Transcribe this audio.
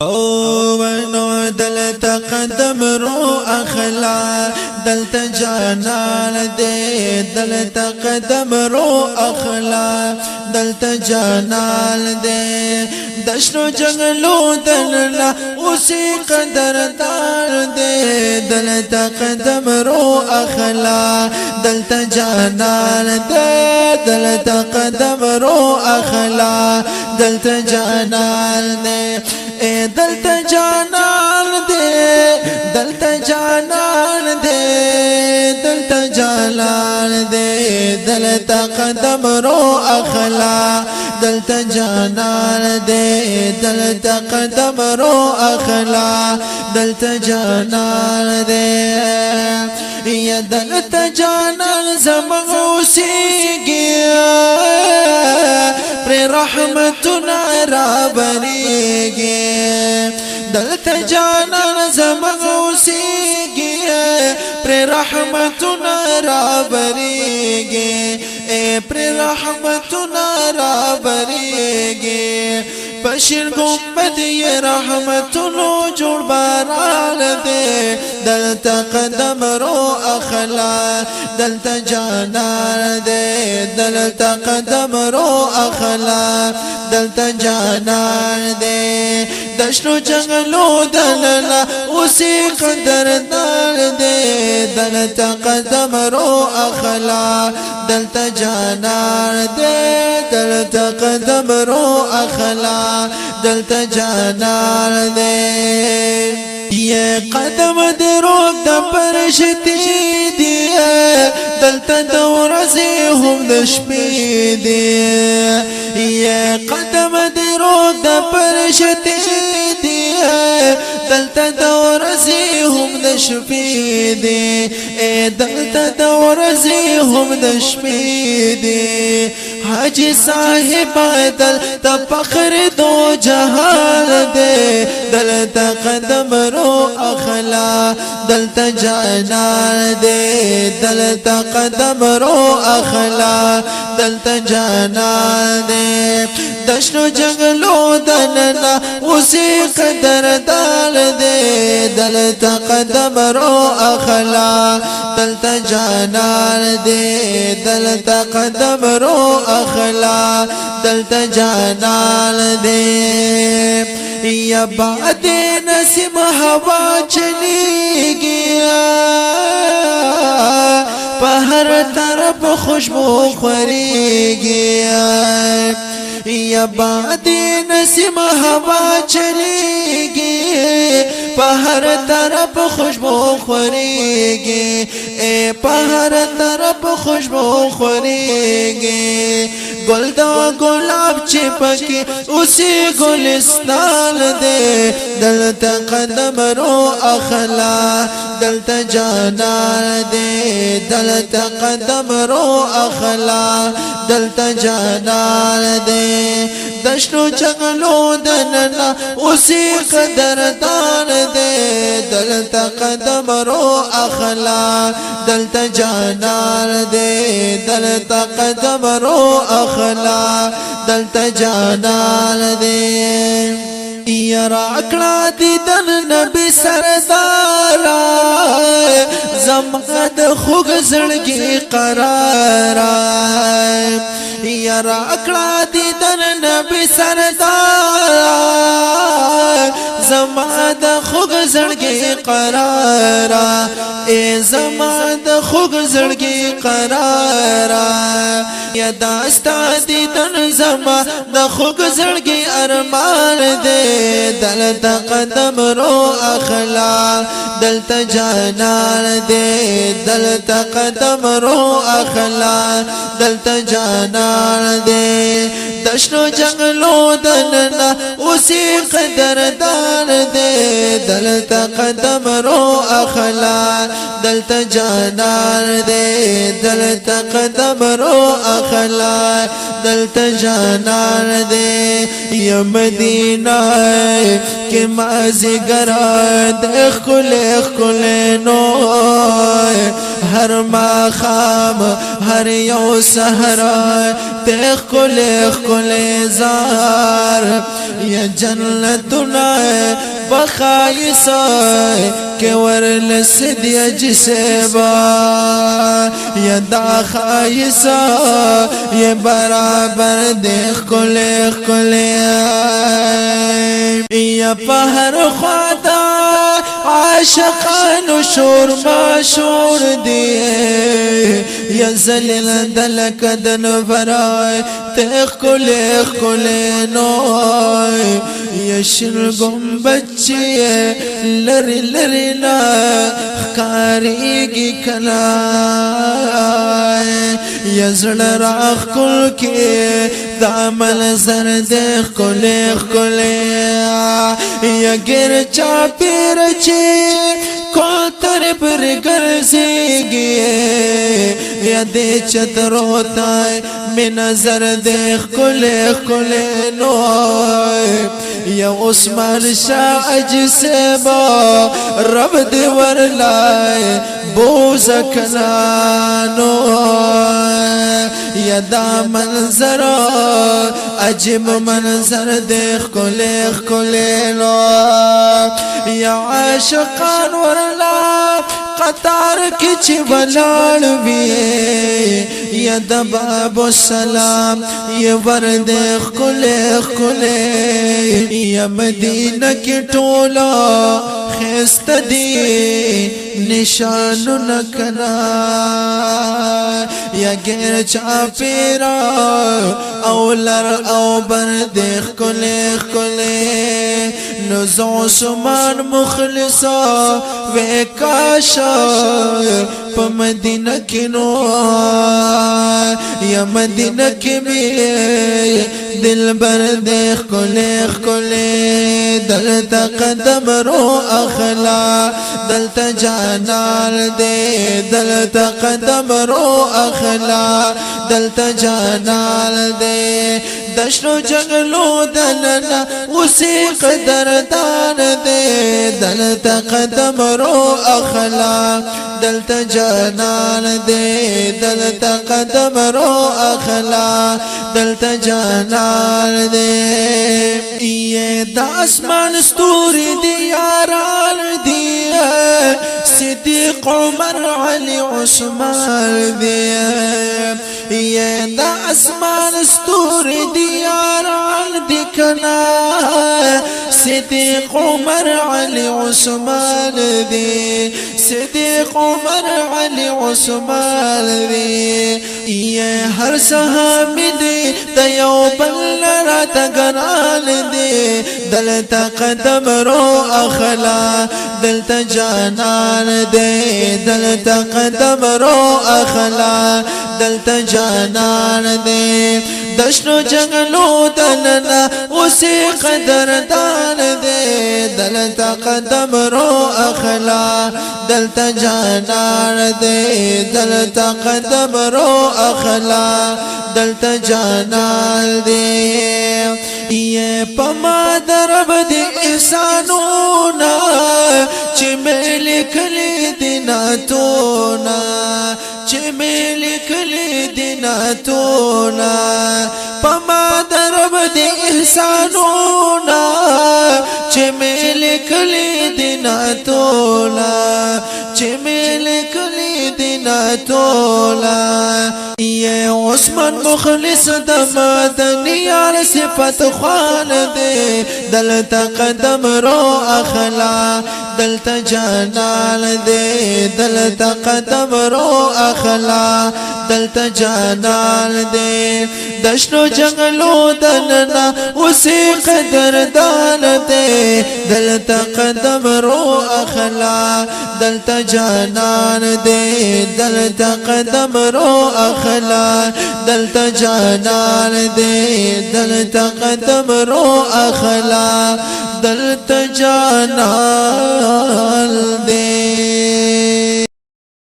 ونو دلت قدم رو اخلا دلت جانان دے دلت قدم رو اخلا دلت جانان دے دشنو جنگلو دلنا اسی قدردار دے دلت قدم رو اخلا دلت جانان دے دلت قدم رو اخلا دلت جانان دے دلت جانان دے دلت جانان دے دلت جانان دے دلت قدم رو اخلا دلت جانان دے دلت قدم رو اخلا دلت جانان دے یا دلت جانان زمغوسی گیا پر رحمتنا رابریگی دلت جانان زمغوسیگی پر رحمتنا رابریگی پر رحمتنا رابریگی بشیر گمبد یہ رحمتنو جوڑ باران دے دلت قدم رو اخلا دلت جانان دے دلت قدم رو اخلا دلت جانان دے دشنو جنگلو دلنا اسی قدردار دے دلت قدم رو اخلا دلت جانان دے دلت قدم رو اخلا دلت جانان دے یہ قدم دے روک دا پرشتی دی دلت دورزی ہم دشپی دی یہ قدم دے روک دا پرشتی دی دلت دورزی ہم دشپی دی دلت دورزی ہم دشپی دی حاجی صاحب دلت فخر دو جہان دے دلت قدم رو اخلا دلت جانان دے دلت قدم رو اخلا دلت جانان دے دشنو جنگلو دننا اسی قدردار دے دلت قدم رو اخلا دلت جانان دے دلت قدم رو اخلا دلت جانان دے یا بعد نسیم ہوا چلی گیا پہر طرف خوشبو خوری گیا یا بعد نسیم ہوا چلی گی پہر طرف خوشبو خوری گی پہر طرف خوشبو خوری گی گل دا گلاب چپکی اسی گلستان دے دلت قدم رو اخلا دلت جانان دے دلت قدم رو اخلا دلت جانان دے دشنو جنگلو دننا اسی قدردان دے دلت قدم رو اخلا دلت جانان دے دلت قدم رو اخلا دلت جانان دے یا راکڑا دیدن نبی سردارا زمد خوگ زڑگی قرارا یا راکڑا دیدن نبی سردارا زمد خوگ زڑگی قرارا زمد خوگ زڑگی قرارا یا داستا دیدن زمد خوگ زڑگی ارمان دے دلت قدم رو اخلا دلت جانان دے دلت قدم رو اخلا دلت جانان دے دشنو جنگلو دننا اسی قدردار دے دلت قدم رو اخلا دلت جانان دے دلت قدم رو اخلا دلت جانان دے یا مدینہ کہ مازی گرد اخکل اخکل نو ہر ماخام ہر یو سہرا اخکل اخکل زار یا جنتنا پخایسا کہ ورلس دیا جسبا یدا خایسا یہ برابر دیکھ کلے یا پہر خوادا عاشقان شور ما شور دیے یا زلیل دلک دن برائے تیخ کلے نوائے یا شرگم بچیے لری نا خکاری گی کلائے یا زڑ راخ کل کے دامل زر دیکھ کلے یا گر چاپی رچے کل طرف رگرزی گئے یا دے چتروتا ہے میں نظر دیکھ کلے نوائے یا عثمان شاہ جسبا رب دیور لائے بوز کنانو یا دا منظر عجب منظر دیکھ کلے نو یا عاشقان ورلا قطار کی چی بلال بھی یا دا باب السلام یا ورد کلے یا مدینہ کی ٹولا خیست دی نشان نکنا یا گیر چاپیرا اولر او بردیخ کلے نزو سمان مخلصا وے کاشا پا مدینہ کی نو یا مدینہ کی بھی دل بردیخ کلے دلتا قدم رو اخلا دلتا جانال دے دلتا قدم رو اخلا دلتا جانال دے دشنو جنگلو دلنا اسی قدردان دے دلتا قدم رو اخلا دلتا جانال دے دلتا قدم رو اخلا دلتا جانال دے یہ دا اسمان ستوری دیارال دیئے صدیق عمر علی عثمان دیئے یہ دا اسمان ستوری دیارال دیکھنا صدیق عمر علی عثمان دی صدیق عمر علی عثمان دی یہ ہر صحابی دی دیو بل رات گرال دی دلتا قدم رو اخلا دلتا جانان دے دلتا قدم رو اخلا دلتا جانان دے دشنو جنگلو دلنا اسی قدردان دے دلتا قدم رو اخلا دلتا جانان دے دلتا قدم رو اخلا دلتا جانان دے یہ پما درب دی احسانونا چی میں لکلی دینا تونا چی میں لکلی دینا تونا پما درب دی احسانونا چی میں لکلی دینا تونا چی میں لکلی دینا تونا یہ عثمان مخلص دا مدنیار صفت خوان دے دلتا قدم رو اخلا دلتا جانال دے دلتا قدم رو اخلا دلتا جانال دے دشنو جنگلو دلنا اسی قدردان دے دلتا قدم رو اخلا دلتا جانان دے دلتا قدم رو اخلا دلتا جانان دے دلتا قدم رو اخلا دلتا جانان دے